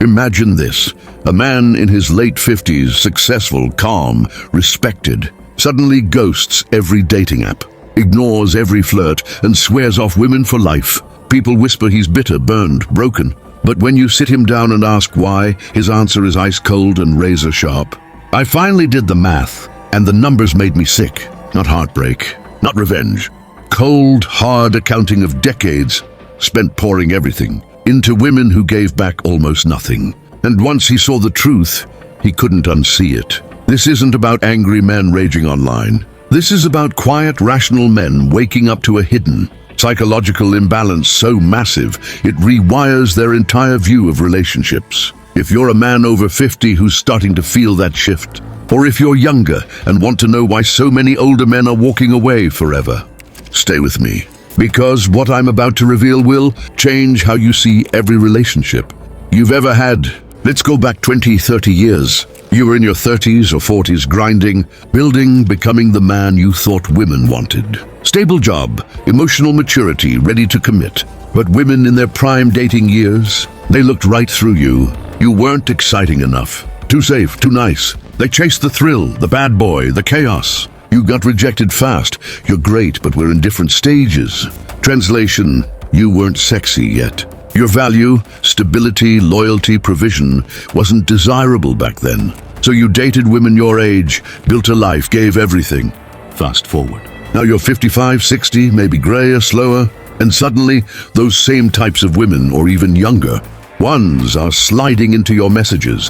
Imagine this. A man in his late 50s, successful, calm, respected, suddenly ghosts every dating app, ignores every flirt, and swears off women for life. People whisper he's bitter, burned, broken. But when you sit him down and ask why, his answer is ice cold and razor sharp. I finally did the math, and the numbers made me sick. Not heartbreak, not revenge. Cold, hard accounting of decades spent pouring everything into women who gave back almost nothing. And once he saw the truth, he couldn't unsee it. This isn't about angry men raging online. This is about quiet, rational men waking up to a hidden, psychological imbalance so massive it rewires their entire view of relationships. If you're a man over 50 who's starting to feel that shift, or if you're younger and want to know why so many older men are walking away forever, stay with me. Because what I'm about to reveal will change how you see every relationship you've ever had. Let's go back 20, 30 years. You were in your 30s or 40s, grinding, building, becoming the man you thought women wanted. Stable job, emotional maturity, ready to commit. But women in their prime dating years, they looked right through you. You weren't exciting enough. Too safe, too nice. They chased the thrill, the bad boy, the chaos. You got rejected fast. You're great, but we're in different stages. Translation, you weren't sexy yet. Your value, stability, loyalty, provision wasn't desirable back then. So you dated women your age, built a life, gave everything. Fast forward. Now you're 55, 60, maybe grayer, slower, and suddenly those same types of women, or even younger, ones are sliding into your messages.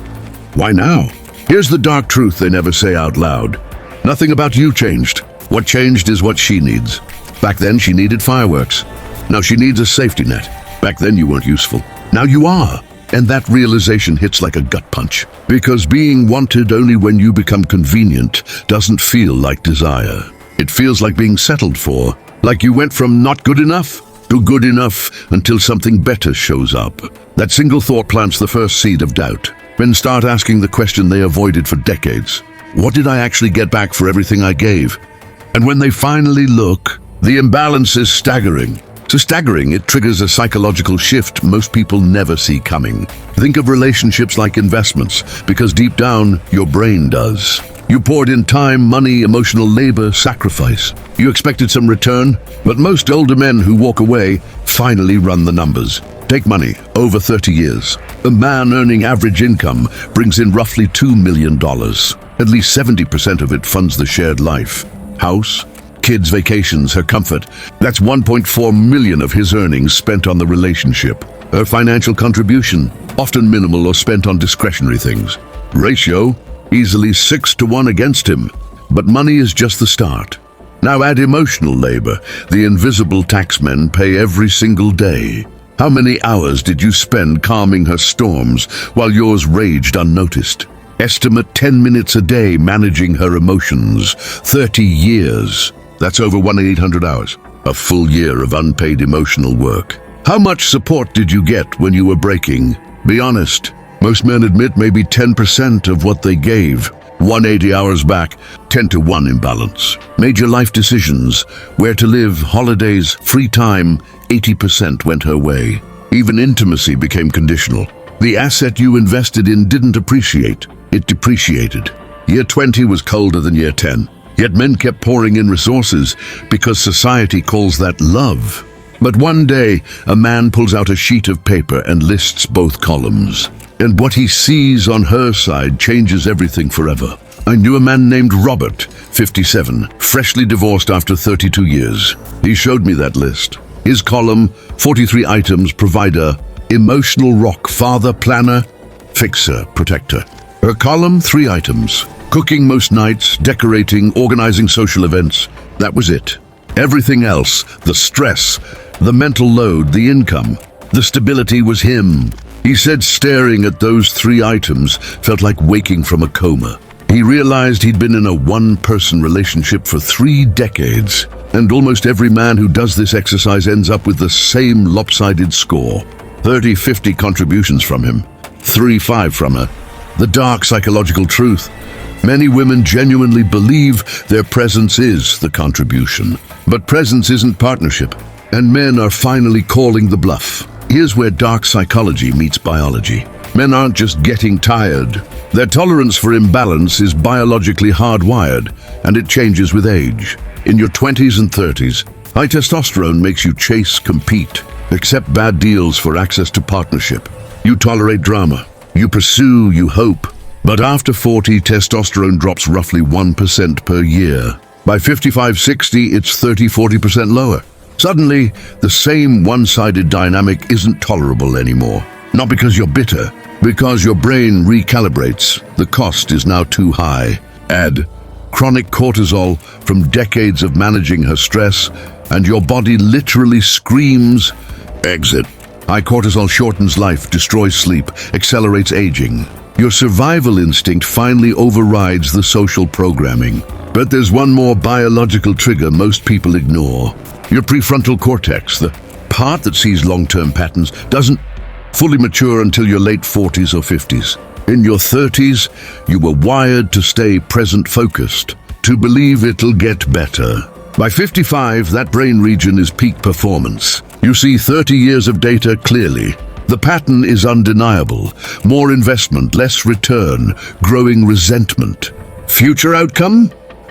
Why now? Here's the dark truth they never say out loud. Nothing about you changed. What changed is what she needs. Back then she needed fireworks. Now she needs a safety net. Back then you weren't useful. Now you are. And that realization hits like a gut punch. Because being wanted only when you become convenient doesn't feel like desire. It feels like being settled for. Like you went from not good enough to good enough until something better shows up. That single thought plants the first seed of doubt. Men start asking the question they avoided for decades. What did I actually get back for everything I gave? And when they finally look, the imbalance is staggering. So staggering, it triggers a psychological shift most people never see coming. Think of relationships like investments, because deep down, your brain does. You poured in time, money, emotional labor, sacrifice. You expected some return, but most older men who walk away finally run the numbers. Take money, over 30 years. A man earning average income brings in roughly $2 million. At least 70% of it funds the shared life. House, kids' vacations, her comfort. That's 1.4 million of his earnings spent on the relationship. Her financial contribution, often minimal or spent on discretionary things. Ratio, easily 6-to-1 against him. But money is just the start. Now add emotional labor. The invisible taxmen pay every single day. How many hours did you spend calming her storms while yours raged unnoticed? Estimate 10 minutes a day managing her emotions. 30 years. That's over 1,800 hours. A full year of unpaid emotional work. How much support did you get when you were breaking? Be honest. Most men admit maybe 10% of what they gave. 180 hours back, 10-to-1 imbalance. Major life decisions, where to live, holidays, free time, 80% went her way. Even intimacy became conditional. The asset you invested in didn't appreciate, it depreciated. Year 20 was colder than year 10. Yet men kept pouring in resources because society calls that love. But one day, a man pulls out a sheet of paper and lists both columns. And what he sees on her side changes everything forever. I knew a man named Robert, 57, freshly divorced after 32 years. He showed me that list. His column, 43 items, provider, emotional rock, father, planner, fixer, protector. Her column, 3 items. Cooking most nights, decorating, organizing social events. That was it. Everything else, the stress, the mental load, the income, the stability was him. He said staring at those 3 items felt like waking from a coma. He realized he'd been in a one-person relationship for 3 decades, and almost every man who does this exercise ends up with the same lopsided score. 30-50 contributions from him, 3-5 from her. The dark psychological truth. Many women genuinely believe their presence is the contribution. But presence isn't partnership, and men are finally calling the bluff. Here's where dark psychology meets biology. Men aren't just getting tired. Their tolerance for imbalance is biologically hardwired, and it changes with age. In your 20s and 30s, high testosterone makes you chase, compete, accept bad deals for access to partnership. You tolerate drama. You pursue, you hope. But after 40, testosterone drops roughly 1% per year. By 55-60, it's 30-40% lower. Suddenly, the same one-sided dynamic isn't tolerable anymore. Not because you're bitter, because your brain recalibrates. The cost is now too high. Add chronic cortisol from decades of managing her stress, and your body literally screams, exit. High cortisol shortens life, destroys sleep, accelerates aging. Your survival instinct finally overrides the social programming. But there's one more biological trigger most people ignore. Your prefrontal cortex, the part that sees long-term patterns, doesn't fully mature until your late 40s or 50s. In your 30s, you were wired to stay present-focused, to believe it'll get better. By 55, that brain region is peak performance. You see 30 years of data clearly. The pattern is undeniable. More investment, less return, growing resentment. Future outcome?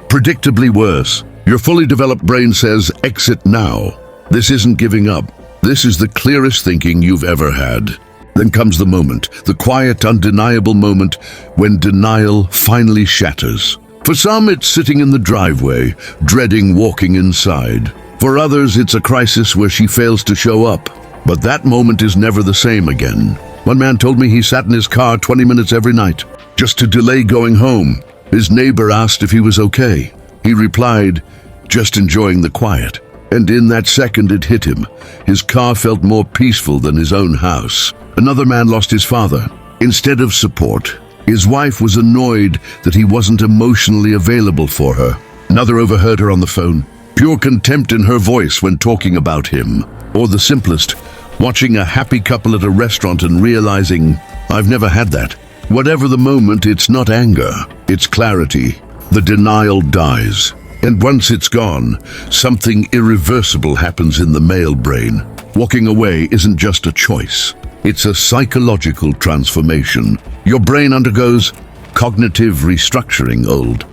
Predictably worse. Your fully developed brain says, exit now. This isn't giving up. This is the clearest thinking you've ever had. Then comes the moment, the quiet, undeniable moment when denial finally shatters. For some, it's sitting in the driveway, dreading walking inside. For others, it's a crisis where she fails to show up. But that moment is never the same again. One man told me he sat in his car 20 minutes every night, just to delay going home. His neighbor asked if he was okay. He replied, just enjoying the quiet. And in that second it hit him. His car felt more peaceful than his own house. Another man lost his father. Instead of support, his wife was annoyed that he wasn't emotionally available for her. Another overheard her on the phone. Pure contempt in her voice when talking about him. Or the simplest, watching a happy couple at a restaurant and realizing, I've never had that. Whatever the moment, it's not anger, it's clarity. The denial dies. And once it's gone, something irreversible happens in the male brain. Walking away isn't just a choice. It's a psychological transformation. Your brain undergoes cognitive restructuring. Old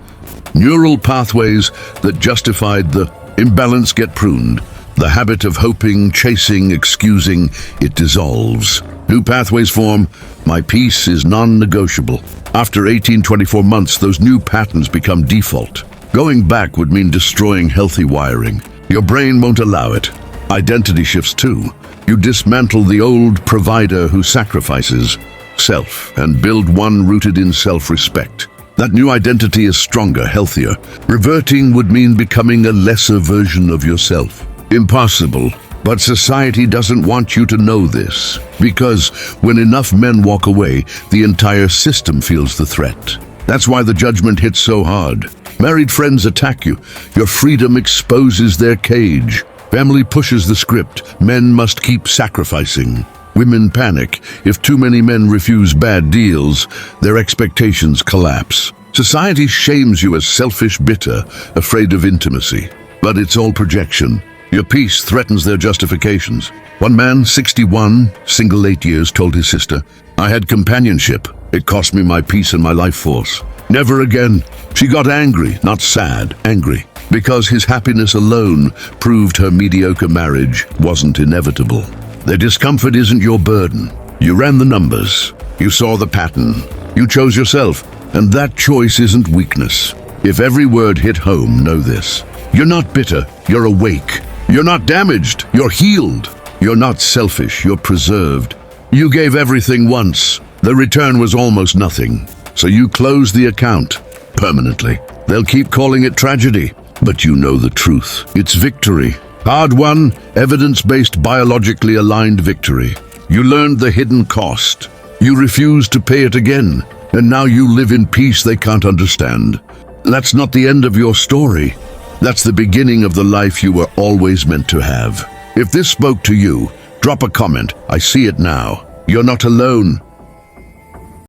neural pathways that justified the imbalance get pruned. The habit of hoping, chasing, excusing, it dissolves. New pathways form. My peace is non-negotiable. After 18-24 months, those new patterns become default. Going back would mean destroying healthy wiring. Your brain won't allow it. Identity shifts too. You dismantle the old provider who sacrifices self and build one rooted in self-respect. That new identity is stronger, healthier. Reverting would mean becoming a lesser version of yourself. Impossible. But society doesn't want you to know this, because when enough men walk away, the entire system feels the threat. That's why the judgment hits so hard. Married friends attack you. Your freedom exposes their cage. Family pushes the script. Men must keep sacrificing. Women panic. If too many men refuse bad deals, their expectations collapse. Society shames you as selfish, bitter, afraid of intimacy. But it's all projection. Your peace threatens their justifications. One man, 61, single 8 years, told his sister, I had companionship. It cost me my peace and my life force. Never again. She got angry, not sad, angry, because his happiness alone proved her mediocre marriage wasn't inevitable. Their discomfort isn't your burden. You ran the numbers. You saw the pattern. You chose yourself, and that choice isn't weakness. If every word hit home, know this. You're not bitter, you're awake. You're not damaged, you're healed. You're not selfish, you're preserved. You gave everything once. The return was almost nothing. So you close the account permanently. They'll keep calling it tragedy, but you know the truth. It's victory. Hard-won, evidence-based, biologically aligned victory. You learned the hidden cost. You refused to pay it again, and now you live in peace they can't understand. That's not the end of your story. That's the beginning of the life you were always meant to have. If this spoke to you, drop a comment. I see it now. You're not alone.